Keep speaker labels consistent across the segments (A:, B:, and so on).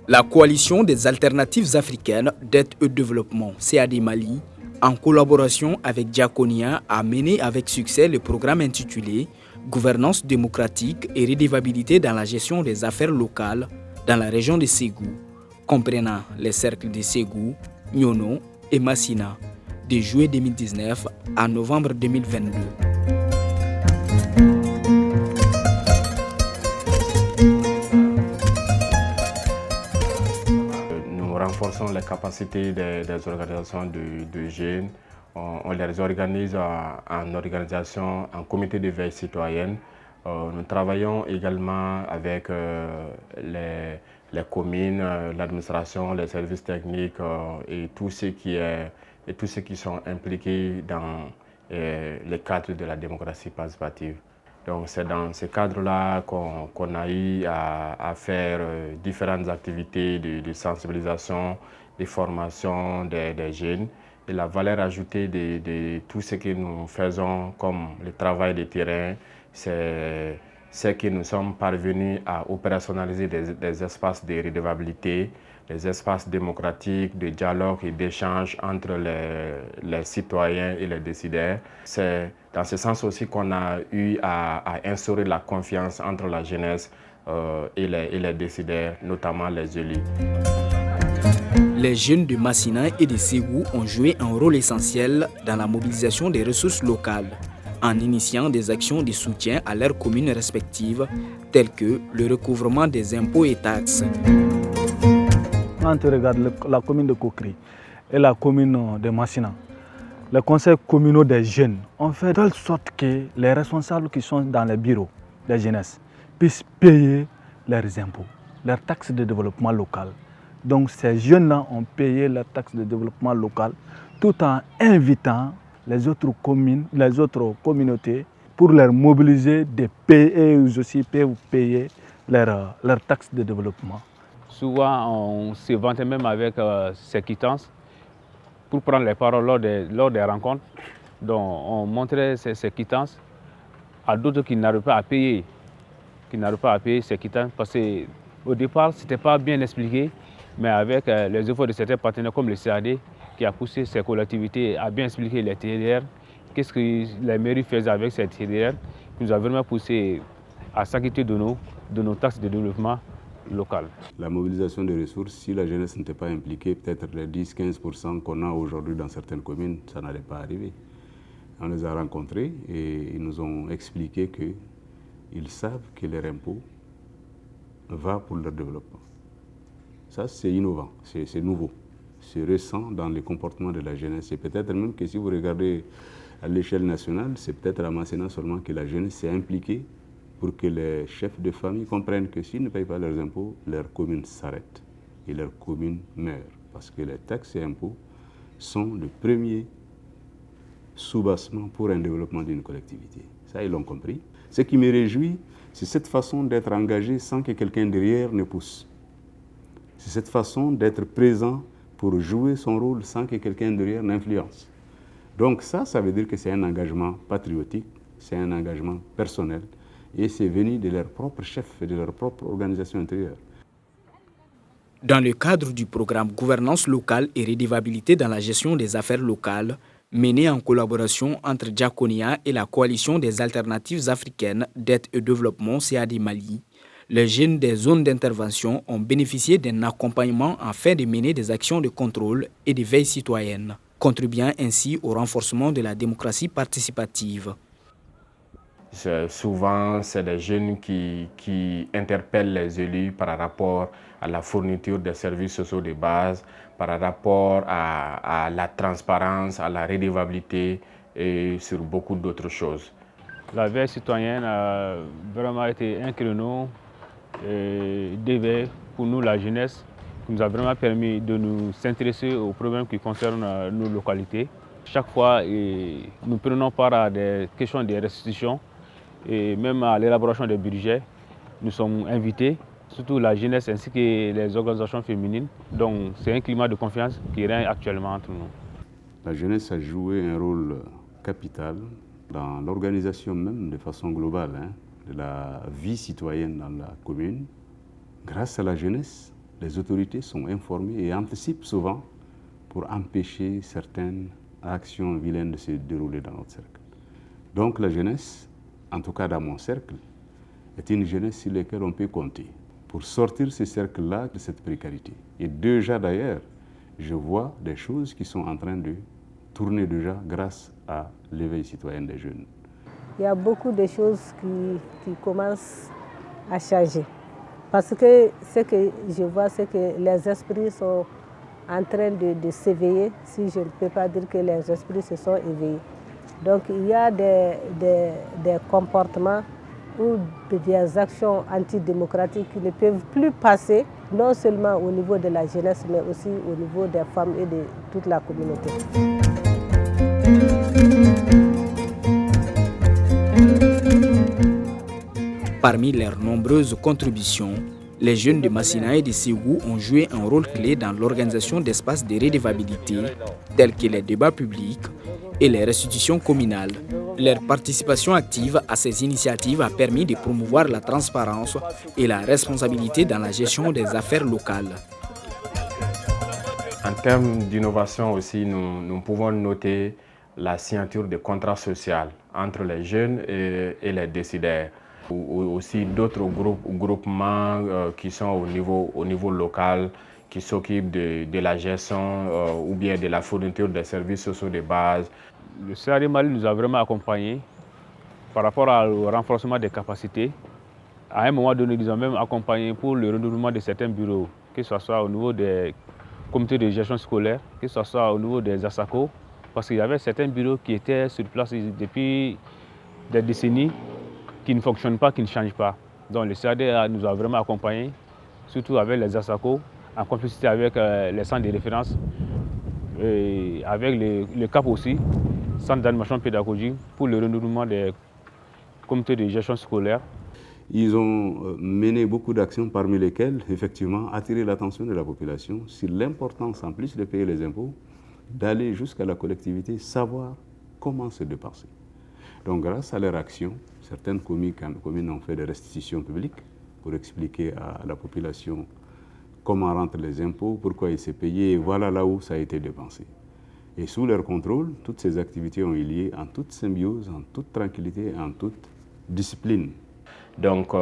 A: La coalition des alternatives africaines d'aide au développement, CAD Mali, en collaboration avec Diaconia, a mené avec succès le programme intitulé « Gouvernance démocratique et redevabilité dans la gestion des affaires locales dans la région de Ségou », comprenant les cercles de Ségou, Nyono et Massina, de juillet 2019 à novembre 2022.
B: Renforçons les capacités des organisations de jeunes. On les organise en organisation, en comité de veille citoyenne. Nous travaillons également avec les communes, l'administration, les services techniques et tous ceux qui sont impliqués dans les cadres de la démocratie participative. Donc c'est dans ce cadre-là qu'on a eu à faire différentes activités de sensibilisation, de formation des jeunes. Et la valeur ajoutée de tout ce que nous faisons comme le travail de terrain, c'est que nous sommes parvenus à opérationnaliser des espaces de redevabilité, des espaces démocratiques, de dialogue et d'échange entre les citoyens et les décideurs. C'est dans ce sens aussi qu'on a eu à instaurer la confiance entre la jeunesse et les décideurs, notamment les élus.
A: Les jeunes de Massina et de Ségou ont joué un rôle essentiel dans la mobilisation des ressources locales, en initiant des actions de soutien à leurs communes respectives, telles que le recouvrement des impôts et taxes.
C: Quand on regarde la commune de Kokri et la commune de Massina, les conseils communaux des jeunes ont fait de telle sorte que les responsables qui sont dans les bureaux de jeunesse puissent payer leurs impôts, leurs taxes de développement local. Donc ces jeunes-là ont payé leurs taxes de développement local tout en invitant les autres communes, les autres communautés pour leur mobiliser de payer et eux aussi payer leurs taxes de développement.
D: Souvent, on se vantait même avec ces quittances pour prendre les paroles lors des rencontres. Donc, on montrait ces quittances à d'autres qui n'arrivent pas à payer, ces quittances parce qu'au départ, ce n'était pas bien expliqué, mais avec les efforts de certains partenaires comme le CAD qui a poussé ces collectivités à bien expliquer les TDR, qu'est-ce que les mairies faisaient avec ces TDR, qui nous a vraiment poussé à s'acquitter de nos taxes de développement local.
E: La mobilisation des ressources, si la jeunesse n'était pas impliquée, peut-être les 10-15% qu'on a aujourd'hui dans certaines communes, ça n'allait pas arriver. On les a rencontrés et ils nous ont expliqué qu'ils savent que leur impôt va pour leur développement. Ça, c'est innovant, c'est nouveau, c'est récent dans les comportements de la jeunesse. Et peut-être même que si vous regardez à l'échelle nationale, c'est peut-être à Massina seulement que la jeunesse s'est impliquée pour que les chefs de famille comprennent que s'ils ne payent pas leurs impôts, leur commune s'arrête et leur commune meurt. Parce que les taxes et impôts sont le premier soubassement pour un développement d'une collectivité. Ça, ils l'ont compris. Ce qui me réjouit, c'est cette façon d'être engagé sans que quelqu'un derrière ne pousse. C'est cette façon d'être présent pour jouer son rôle sans que quelqu'un derrière n'influence. Donc ça veut dire que c'est un engagement patriotique, c'est un engagement personnel. Et c'est venu de leur propre chef et de leur propre organisation intérieure.
A: Dans le cadre du programme Gouvernance locale et redevabilité dans la gestion des affaires locales, mené en collaboration entre Diaconia et la coalition des alternatives africaines d'aide au développement CAD Mali, les jeunes des zones d'intervention ont bénéficié d'un accompagnement afin de mener des actions de contrôle et de veille citoyenne, contribuant ainsi au renforcement de la démocratie participative.
B: Souvent, c'est des jeunes qui interpellent les élus par rapport à la fourniture des services sociaux de base, par rapport à la transparence, à la redevabilité et sur beaucoup d'autres choses.
D: La veille citoyenne a vraiment été un créneau d'éveil pour nous, la jeunesse, qui nous a vraiment permis de nous s'intéresser aux problèmes qui concernent nos localités. Chaque fois, nous prenons part à des questions de restitution et même à l'élaboration des budgets. Nous sommes invités, surtout la jeunesse ainsi que les organisations féminines. Donc c'est un climat de confiance qui règne actuellement entre nous.
E: La jeunesse a joué un rôle capital dans l'organisation même de façon globale de la vie citoyenne dans la commune. Grâce à la jeunesse, les autorités sont informées et anticipent souvent pour empêcher certaines actions vilaines de se dérouler dans notre cercle. Donc la jeunesse, en tout cas dans mon cercle, est une jeunesse sur laquelle on peut compter pour sortir ce cercle-là de cette précarité. Et déjà d'ailleurs, je vois des choses qui sont en train de tourner déjà grâce à l'éveil citoyen des jeunes.
F: Il y a beaucoup de choses qui commencent à changer. Parce que ce que je vois, c'est que les esprits sont en train de s'éveiller, si je ne peux pas dire que les esprits se sont éveillés. Donc il y a des comportements ou des actions antidémocratiques qui ne peuvent plus passer, non seulement au niveau de la jeunesse, mais aussi au niveau des femmes et de toute la communauté.
A: Parmi leurs nombreuses contributions, les jeunes de Massina et de Ségou ont joué un rôle clé dans l'organisation d'espaces de redevabilité, tels que les débats publics et les restitutions communales. Leur participation active à ces initiatives a permis de promouvoir la transparence et la responsabilité dans la gestion des affaires locales.
B: En termes d'innovation aussi, nous pouvons noter la signature de contrats sociaux entre les jeunes et les décideurs. Ou aussi d'autres groupements qui sont au niveau local, qui s'occupent de la gestion ou bien de la fourniture des services sociaux de base.
D: Le CAD Mali nous a vraiment accompagnés par rapport au renforcement des capacités. À un moment donné, nous avons même accompagné pour le renouvellement de certains bureaux, que ce soit au niveau des comités de gestion scolaire, que ce soit au niveau des ASACO, parce qu'il y avait certains bureaux qui étaient sur place depuis des décennies, qui ne fonctionnent pas, qui ne changent pas. Donc le CAD nous a vraiment accompagnés, surtout avec les ASACO, en complicité avec les centres de référence, et avec le CAP aussi, Centre d'animation pédagogique, pour le renouvellement des comités de gestion scolaire.
E: Ils ont mené beaucoup d'actions, parmi lesquelles, effectivement, attirer l'attention de la population sur l'importance, en plus de payer les impôts, d'aller jusqu'à la collectivité, savoir comment se dépenser. Donc, grâce à leur action, certaines communes ont fait des restitutions publiques pour expliquer à la population comment rentrent les impôts, pourquoi il s'est payé, et voilà là où ça a été dépensé. Et sous leur contrôle, toutes ces activités ont eu lieu en toute symbiose, en toute tranquillité, en toute discipline.
B: Donc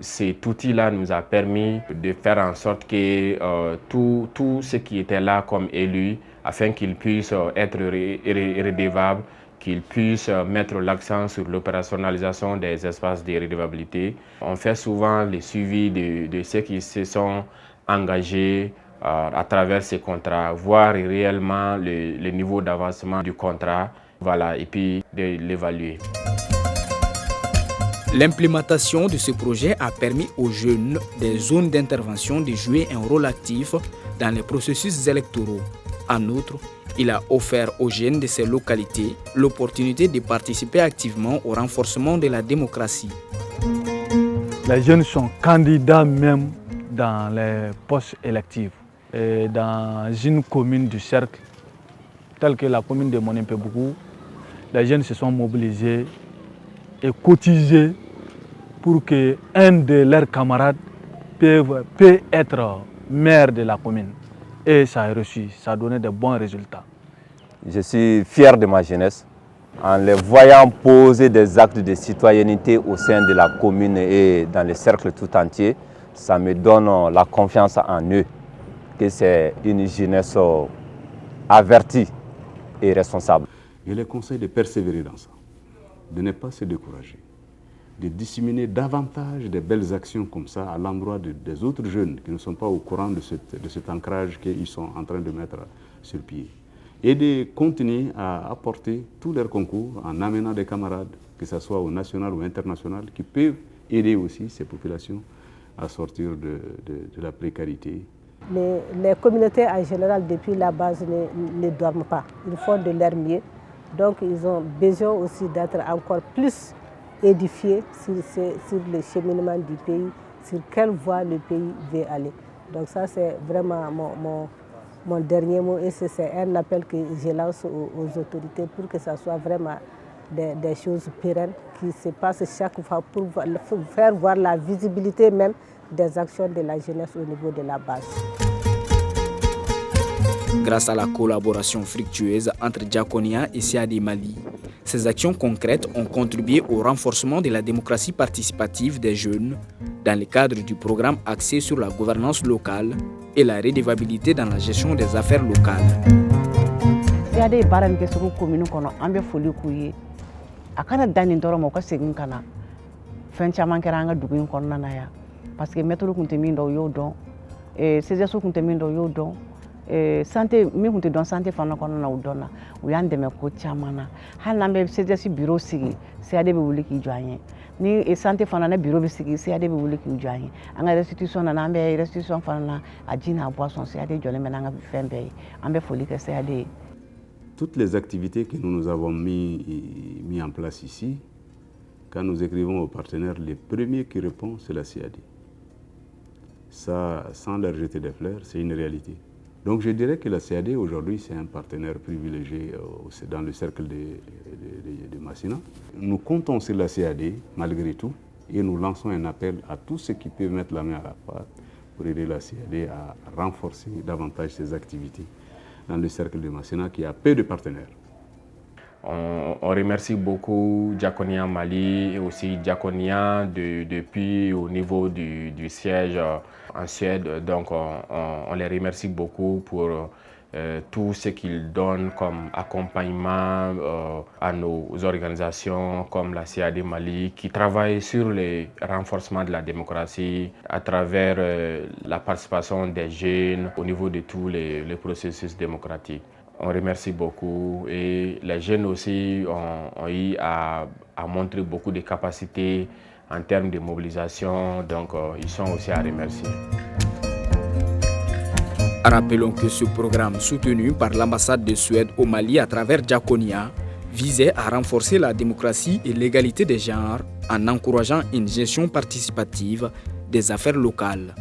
B: cet outil-là nous a permis de faire en sorte que tout ce qui était là comme élu, afin qu'ils puissent être redevables, qu'ils puissent mettre l'accent sur l'opérationnalisation des espaces de redevabilité. On fait souvent le suivi de ceux qui se sont engagés à travers ces contrats, voir réellement le niveau d'avancement du contrat, voilà, et puis de l'évaluer.
A: L'implémentation de ce projet a permis aux jeunes des zones d'intervention de jouer un rôle actif dans les processus électoraux. En outre, il a offert aux jeunes de ces localités l'opportunité de participer activement au renforcement de la démocratie.
C: Les jeunes sont candidats même dans les postes électifs. Et dans une commune du cercle, telle que la commune de Monimpe-Bougou, les jeunes se sont mobilisés et cotisés pour qu'un de leurs camarades peut être maire de la commune. Et ça a réussi, ça a donné de bons résultats.
G: Je suis fier de ma jeunesse en les voyant poser des actes de citoyenneté au sein de la commune et dans le cercle tout entier. Ça me donne la confiance en eux, que c'est une jeunesse avertie et responsable.
E: Je les conseille de persévérer dans ça, de ne pas se décourager, de disséminer davantage de belles actions comme ça à l'endroit des autres jeunes qui ne sont pas au courant de cet ancrage qu'ils sont en train de mettre sur pied. Et de continuer à apporter tous leurs concours en amenant des camarades, que ce soit au national ou international, qui peuvent aider aussi ces populations à sortir de la précarité
F: les communautés en général, depuis la base, ne dorment pas. Ils font de leur mieux. Donc, ils ont besoin aussi d'être encore plus édifiés sur le cheminement du pays, sur quelle voie le pays veut aller. Donc ça, c'est vraiment mon dernier mot et c'est un appel que je lance aux autorités pour que ça soit vraiment des choses pérennes qui se passent chaque fois pour faire voir la visibilité même des actions de la jeunesse au niveau de la base.
A: Grâce à la collaboration fructueuse entre Diakonia et CAD Mali, ces actions concrètes ont contribué au renforcement de la démocratie participative des jeunes dans le cadre du programme axé sur la gouvernance locale et la redevabilité dans la gestion des affaires locales.
H: CAD est baran ke suru commune kono ambe foli ku ye akana dani ndoro mo ko segin kana fen chaman keranga dugu kono na ya parce que méthode kunte min do yo don et ces so kunte min do yo don santé mi kunte don santé fana kono na udona u yandeme ko chamana hal nambe ces bureau sigi CAD be wuli ki joanye ni santé fana na bureau be sigi CAD be wuli ki joanye anga restitution na nambe restitution fana ajina boisson CAD jole menanga fembe ambe foli ke CAD.
E: Toutes les activités que nous avons mis en place ici, quand nous écrivons aux partenaires, les premiers qui répondent, c'est la CAD. Ça, sans leur jeter des fleurs, c'est une réalité. Donc je dirais que la CAD aujourd'hui, c'est un partenaire privilégié dans le cercle de Massina. Nous comptons sur la CAD, malgré tout, et nous lançons un appel à tous ceux qui peuvent mettre la main à la pâte pour aider la CAD à renforcer davantage ses activités dans le cercle de Massina qui a peu de partenaires.
B: On remercie beaucoup Diakonia Mali et aussi Diakonia depuis au niveau du siège en Suède. Donc on les remercie beaucoup pour tout ce qu'ils donnent comme accompagnement à nos organisations comme la CAD Mali qui travaille sur le renforcement de la démocratie à travers la participation des jeunes au niveau de tous les processus démocratiques. On remercie beaucoup et les jeunes aussi ont eu à montrer beaucoup de capacités en termes de mobilisation, donc ils sont aussi à remercier.
A: Rappelons que ce programme soutenu par l'ambassade de Suède au Mali à travers Diakonia visait à renforcer la démocratie et l'égalité des genres en encourageant une gestion participative des affaires locales.